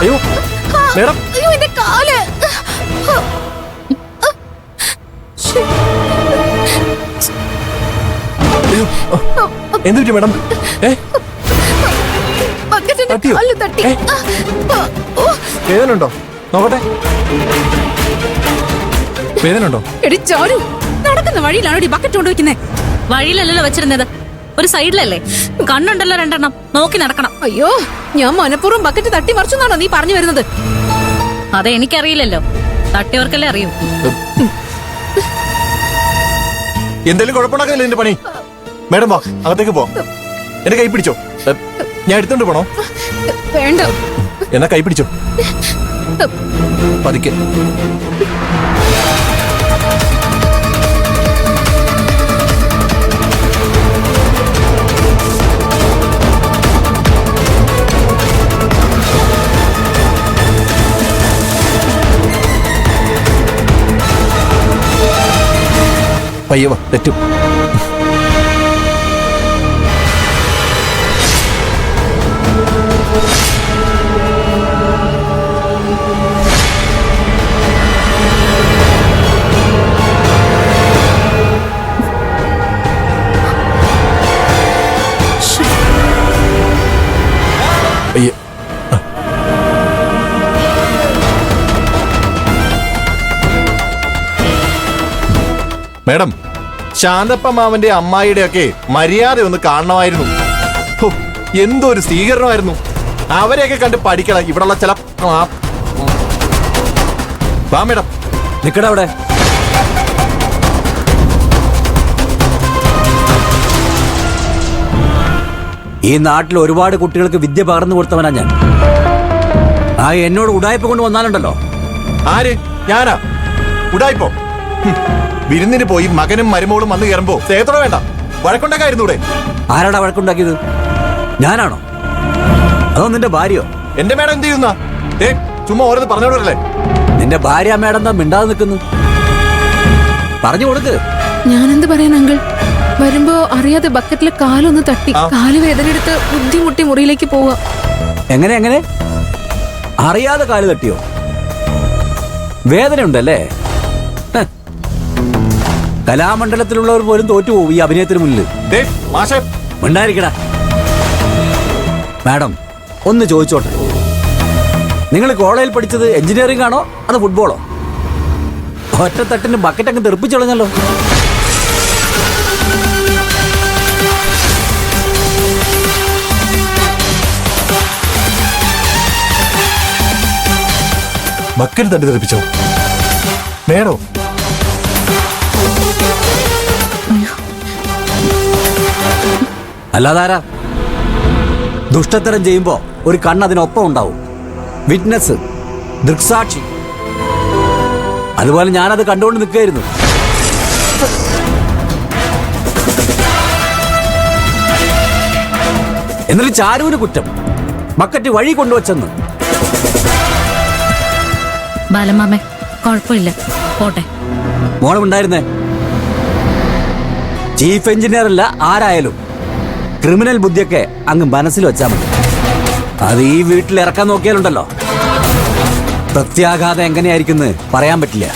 അയ്യോ മേഡം, അയ്യോ എന്റെ കാല്. അയ്യോ എന്ത് പറ്റി മേഡം? ബക്കറ്റിന്റെ തട്ടിയോ? കാലിൽ തട്ടി. വേദന ഉണ്ടോ? നോക്കട്ടെ. വേദന ഉണ്ടോ? എടി ചാരു, നടക്കുന്ന വഴിയിലാണോ ബക്കറ്റ് കൊണ്ടുവയ്ക്കുന്നേ? വഴിയിലല്ലല്ലോ വെച്ചിരുന്നത്, ഒരു സൈഡിലല്ലേ. കണ്ണുണ്ടല്ലോ രണ്ടെണ്ണം, നോക്കി നടക്കണം. അയ്യോ, ഞാൻ മനഃപൂർവ്വം ബക്കറ്റ് തട്ടി മറിച്ചെന്നാണോ നീ പറഞ്ഞു വരുന്നത്? അതെ, എനിക്കറിയില്ലല്ലോ, തട്ടിയവർക്കല്ലേ അറിയൂ. എന്തെങ്കിലും കുഴപ്പമുണ്ടാക്കുന്നില്ല നിന്റെ പണി. മേഡം വാ, അകത്തേക്ക് പോ. എന്റെ കൈ പിടിച്ചോ. ഞാൻ എടുത്തോണ്ട് പോണോ? വേണ്ട. എന്നാ കൈ പിടിച്ചോ, പതുക്കെ. പയ്യെ വാ, തെറ്റും. പയ്യെ. മേഡം, ശാന്തപ്പ മാമന്റെ അമ്മായിയുടെ ഒക്കെ മര്യാദ ഒന്ന് കാണണമായിരുന്നു. എന്തൊരു സ്വീകരണമായിരുന്നു. അവരെയൊക്കെ കണ്ട് പഠിക്കണം ഇവിടെയുള്ള ചില. വാ മേഡം. നിക്കട അവിടെ. ഈ നാട്ടിൽ ഒരുപാട് കുട്ടികൾക്ക് വിദ്യ പകർന്നു കൊടുത്തവനാ ഞാൻ. ആ എന്നോട് ഉടായ്പ കൊണ്ട് വന്നാലുണ്ടല്ലോ. ആര്? ഞാനാ ഉടായിപ്പോ? വിരുന്നിന് പോയി മകനും മരുമോളും വന്ന് കയറുമ്പോ സ്നേഹത്തോടെ വേണ്ട, വഴക്കുണ്ടാക്കായിരുന്നു ഇവിടെ. ആരാടാ വഴക്കുണ്ടാക്കിയത്? ഞാനാണോ അതോ നിന്റെ ഭാര്യയോ? എന്റെ മേഡം എന്ത് ചെയ്യുന്ന? ചുമ്മാ ഓരോന്ന് പറഞ്ഞോടല്ലേ. നിന്റെ ഭാര്യ മേഡം എന്താ മിണ്ടാതെ നിൽക്കുന്നു? പറഞ്ഞു കൊടുക്ക്. ഞാനെന്ത് പറയാൻ അങ്കിൾ? വരുമ്പോ അറിയാതെ ബക്കറ്റിലെ കാലൊന്ന് തട്ടി, കാല് വേദന എടുത്ത് ബുദ്ധിമുട്ടി മുറിയിലേക്ക് പോവാ. എങ്ങനെ എങ്ങനെ അറിയാതെ കാല് തട്ടിയോ? വേദനയുണ്ടല്ലേ? കലാമണ്ഡലത്തിലുള്ളവർ പോലും തോറ്റുപോകും ഈ അഭിനയത്തിന് മുന്നിൽ. മിണ്ടായിരിക്കടാ. മാഡം ഒന്ന് ചോദിച്ചോട്ടെ, നിങ്ങൾ കോളേജിൽ പഠിച്ചത് എഞ്ചിനീയറിംഗ് ആണോ അത് ഫുട്ബോളോ? ഒറ്റത്തട്ടിന് ബക്കറ്റ് അങ്ങ് തെറിപ്പിച്ചു കളഞ്ഞല്ലോ. ബക്കറ്റ് തട്ടി തെറിപ്പിച്ചോ മേഡോ? അല്ലാതാരാ? ദുഷ്ടത്തരം ചെയ്യുമ്പോ ഒരു കണ്ണതിനൊപ്പം ഉണ്ടാവും. വിറ്റ്നസ്, ദൃക്സാക്ഷി. അതുപോലെ ഞാനത് കണ്ടുകൊണ്ട് നിൽക്കുകയായിരുന്നു. എന്നിട്ട് ചാരുവിന് കുറ്റം, ബക്കറ്റ് വഴി കൊണ്ടുവച്ചെന്ന്. ബാലമാമേ, കുഴപ്പമില്ല, പോട്ടെ. മോളുണ്ടായിരുന്നേ. ചീഫ് എഞ്ചിനീയർ അല്ല ആരായാലും ക്രിമിനൽ ബുദ്ധിയൊക്കെ അങ്ങ് മനസ്സിൽ വെച്ചാൽ മതി. അത് ഈ വീട്ടിൽ ഇറക്കാൻ നോക്കിയാലുണ്ടല്ലോ, പ്രത്യാഘാതം എങ്ങനെയായിരിക്കും പറയാൻ പറ്റില്ല.